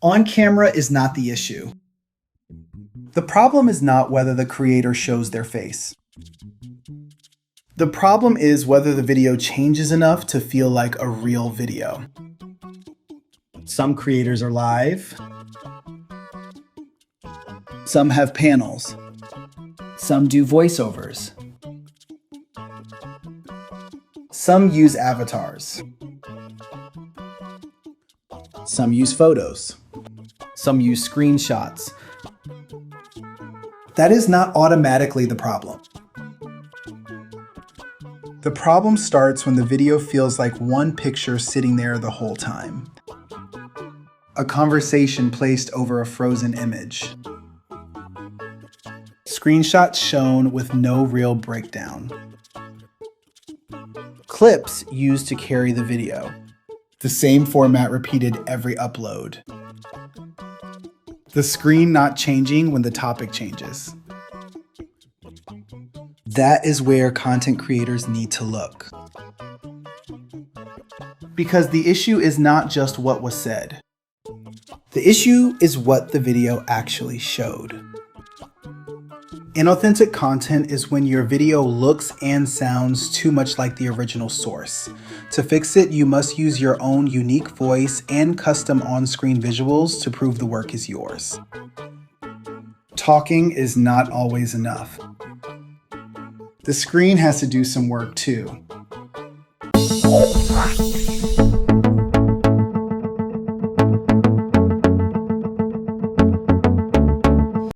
On camera is not the issue. The problem is not whether the creator shows their face. The problem is whether the video changes enough to feel like a real video. Some creators are live. Some have panels. Some do voiceovers. Some use avatars. Some use photos. Some use screenshots. That is not automatically the problem. The problem starts when the video feels like one picture sitting there the whole time. A conversation placed over a frozen image. Screenshots shown with no real breakdown. Clips used to carry the video. The same format repeated every upload. The screen not changing when the topic changes. That is where content creators need to look. Because the issue is not just what was said. The issue is what the video actually showed. Inauthentic content is when your video looks and sounds too much like the original source. To fix it, you must use your own unique voice and custom on-screen visuals to prove the work is yours. Talking is not always enough. The screen has to do some work too.